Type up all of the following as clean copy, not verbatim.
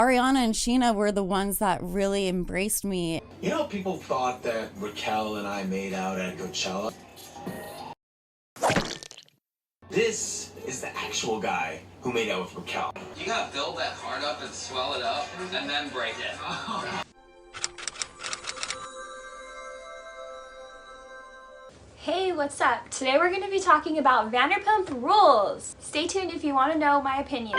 Ariana and Sheena were the ones that really embraced me. You know, people thought that Raquel and I made out at Coachella. This is the actual guy who made out with Raquel. You gotta build that heart up and swell it up and then break it. Hey, what's up? Today we're going to be talking about Vanderpump Rules. Stay tuned if you want to know my opinion.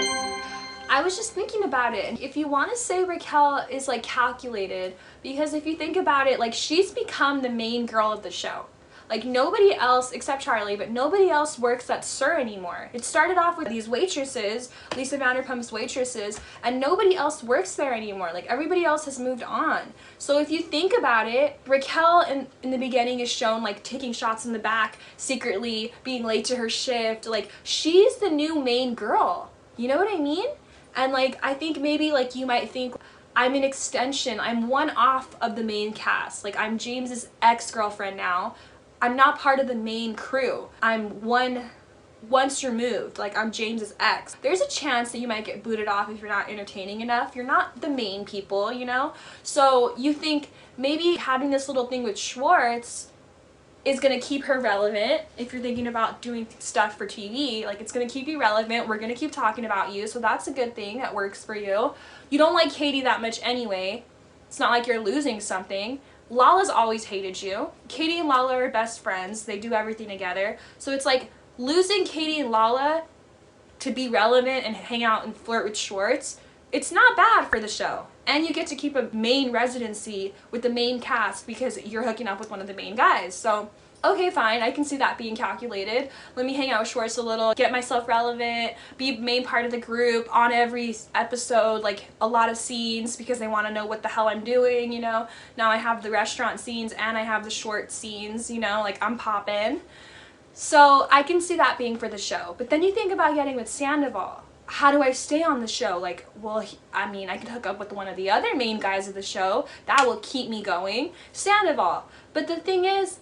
I was just thinking about it. If you want to say Raquel is like calculated, because if you think about it, like she's become the main girl of the show. Like nobody else, except Charlie, but nobody else works at SUR anymore. It started off with these waitresses, Lisa Vanderpump's waitresses, and nobody else works there anymore. Like everybody else has moved on. So if you think about it, Raquel in the beginning is shown like taking shots in the back, secretly being late to her shift. Like she's the new main girl. You know what I mean? And like I think maybe like you might think, I'm an extension, I'm one off of the main cast. Like I'm James's ex-girlfriend now. I'm not part of the main crew. I'm once removed, like I'm James's ex. There's a chance that you might get booted off if you're not entertaining enough. You're not the main people, you know? So you think maybe having this little thing with Schwartz is gonna keep her relevant. If you're thinking about doing stuff for TV, like it's gonna keep you relevant. We're gonna keep talking about you, so that's a good thing that works for you. You don't like Katie that much anyway. It's not like you're losing something. Lala's always hated you. Katie and Lala are best friends. They do everything together. So it's like losing Katie and Lala to be relevant and hang out and flirt with Schwartz. It's not bad for the show. And you get to keep a main residency with the main cast because you're hooking up with one of the main guys. So, okay, fine. I can see that being calculated. Let me hang out with Schwartz a little, get myself relevant, be main part of the group on every episode, like a lot of scenes because they want to know what the hell I'm doing, you know. Now I have the restaurant scenes and I have the Schwartz scenes, you know, like I'm poppin'. So I can see that being for the show. But then you think about getting with Sandoval. How do I stay on the show? Like, well, I mean, I could hook up with one of the other main guys of the show. That will keep me going. Sandoval. But the thing is,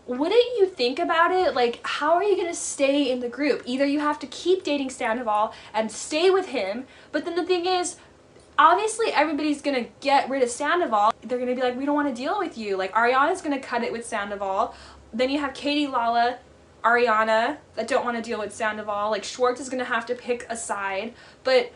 wouldn't you think about it? Like, how are you going to stay in the group? Either you have to keep dating Sandoval and stay with him, but then the thing is, obviously everybody's going to get rid of Sandoval. They're going to be like, we don't want to deal with you. Like, Ariana's going to cut it with Sandoval. Then you have Katie, Lala, Ariana that don't want to deal with Sandoval. Like Schwartz is gonna have to pick a side, but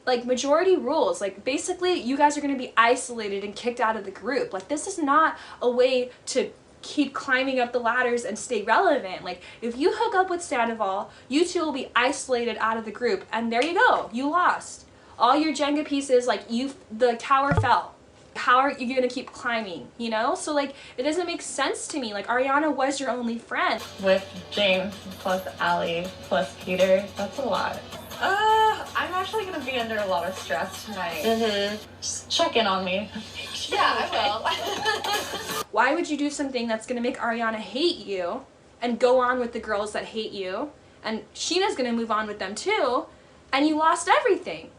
like majority rules, like basically you guys are gonna be isolated and kicked out of the group. Like this is not a way to keep climbing up the ladders and stay relevant. Like if you hook up with Sandoval, you two will be isolated out of the group, and there you go, you lost all your Jenga pieces. Like the tower fell. How are you gonna keep climbing, you know? So like it doesn't make sense to me. Like Ariana was your only friend. With James plus Allie plus Peter, that's a lot. I'm actually gonna be under a lot of stress tonight. Just check in on me. Yeah, I will. Why would you do something that's gonna make Ariana hate you and go on with the girls that hate you, and Sheena's gonna move on with them too, and you lost everything?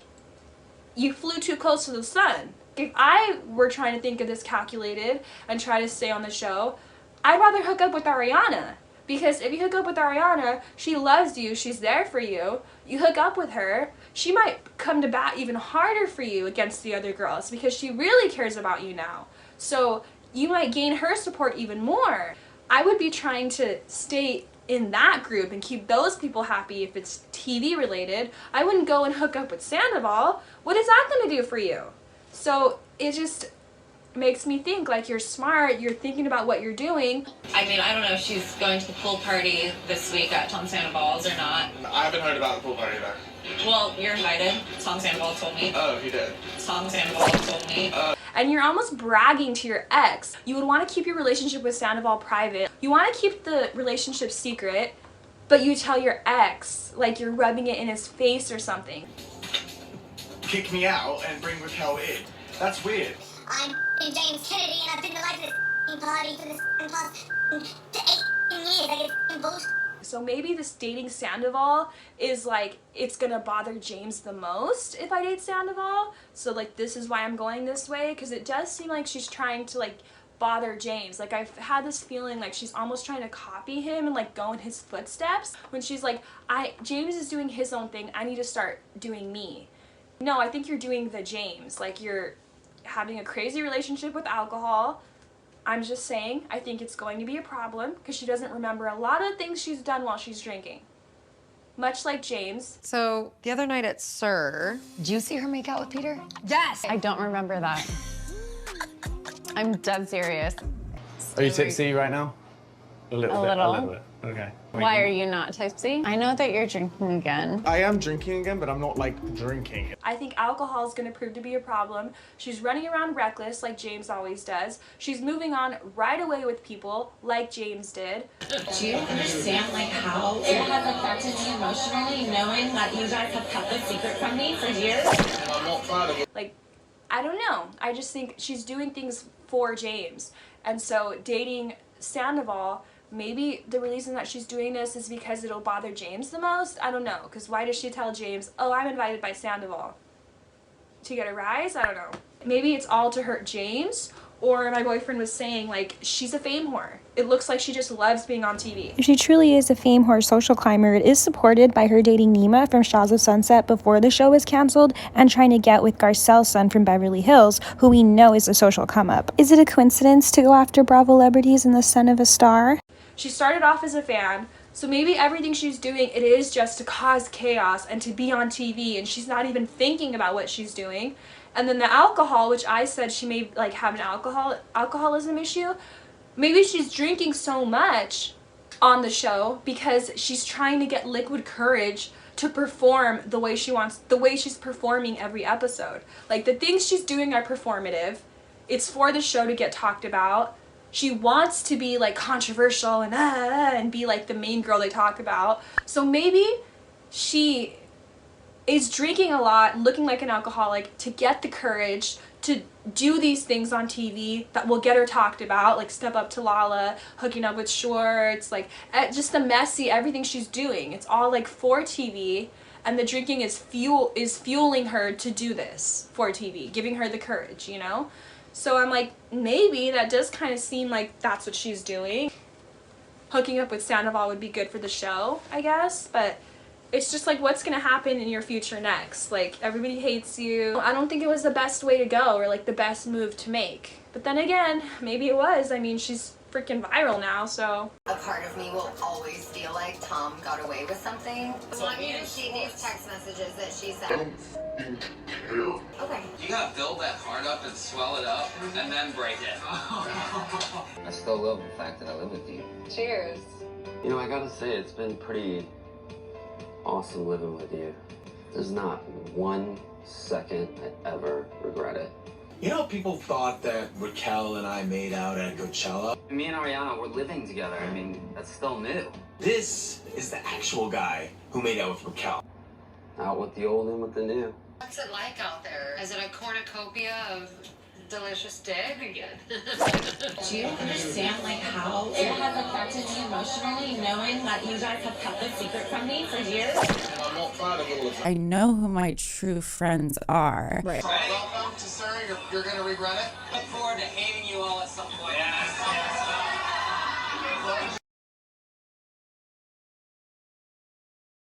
You flew too close to the sun. If I were trying to think of this calculated and try to stay on the show, I'd rather hook up with Ariana. Because if you hook up with Ariana, she loves you, she's there for you. You hook up with her, she might come to bat even harder for you against the other girls because she really cares about you now. So you might gain her support even more. I would be trying to stay in that group and keep those people happy if it's TV related. I wouldn't go and hook up with Sandoval. What is that going to do for you? So it just makes me think like you're smart, you're thinking about what you're doing. I mean, I don't know if she's going to the pool party this week at Tom Sandoval's or not. I haven't heard about the pool party either. Well, you're invited. Tom Sandoval told me. Oh, he did? Tom Sandoval told me. And you're almost bragging to your ex. You would want to keep your relationship with Sandoval private. You want to keep the relationship secret, but you tell your ex, like you're rubbing it in his face or something. Kick me out and bring Raquel in. That's weird. I'm James Kennedy, and I've been the life of this party for the past 18 years. I get bullshit. So maybe this dating Sandoval is like, it's gonna bother James the most if I date Sandoval. So like, this is why I'm going this way, because it does seem like she's trying to like bother James. Like I've had this feeling like she's almost trying to copy him and like go in his footsteps when she's like, James is doing his own thing, I need to start doing me. No, I think you're doing the James. Like, you're having a crazy relationship with alcohol. I'm just saying, I think it's going to be a problem because she doesn't remember a lot of things she's done while she's drinking. Much like James. So, the other night at Sir... Did you see her make out with Peter? Yes! I don't remember that. I'm dead serious. Are you tipsy right now? A little bit. Okay. Why are you not tipsy? I know that you're drinking again. I am drinking again, but I'm not like drinking. I think alcohol is going to prove to be a problem. She's running around reckless like James always does. She's moving on right away with people like James did. Do you understand like how it has affected me emotionally knowing that you guys have kept this secret from me for years? Like, I don't know. I just think she's doing things for James. And so dating Sandoval, maybe the reason that she's doing this is because it'll bother James the most. I don't know, because why does she tell James, oh, I'm invited by Sandoval to get a rise? I don't know. Maybe it's all to hurt James, or my boyfriend was saying, like, she's a fame whore. It looks like she just loves being on TV. If she truly is a fame whore social climber, it is supported by her dating Nima from Shaws of Sunset before the show was canceled and trying to get with Garcelle's son from Beverly Hills, who we know is a social come-up. Is it a coincidence to go after Bravo celebrities and the son of a star? She started off as a fan, so maybe everything she's doing, it is just to cause chaos and to be on TV, and she's not even thinking about what she's doing. And then the alcohol, which I said she may like have an alcoholism issue, maybe she's drinking so much on the show because she's trying to get liquid courage to perform the way she wants, the way she's performing every episode. Like, the things she's doing are performative. It's for the show to get talked about. She wants to be like controversial and be like the main girl they talk about. So maybe she is drinking a lot, looking like an alcoholic to get the courage to do these things on TV that will get her talked about, like Step Up to Lala, hooking up with Schwartz, like just the messy, everything she's doing. It's all like for TV, and the drinking is fueling her to do this for TV, giving her the courage, you know? So I'm like, maybe that does kind of seem like that's what she's doing. Hooking up with Sandoval would be good for the show, I guess, but it's just like, what's gonna happen in your future next? Like, everybody hates you. I don't think it was the best way to go or like the best move to make. But then again, maybe it was. I mean, she's freaking viral now, so. A part of me will always feel like Tom got away with something. I want you to see these text messages that she sent. Okay. You gotta build that heart up and swell it up and then break it. I still love the fact that I live with you. Cheers. You know, I gotta say, it's been pretty awesome living with you. There's not 1 second I ever regret it. You know, people thought that Raquel and I made out at Coachella. Me and Ariana, we're living together. I mean, that's still new. This is the actual guy who made out with Raquel. Out with the old and with the new. What's it like out there? Is it a cornucopia of delicious dick? Do you understand like how it has affected me emotionally knowing that you guys have kept this secret from me for years? I know who my true friends are. Right. Welcome to Sir. You're gonna regret it. Look forward to hating you all at some point. Yes.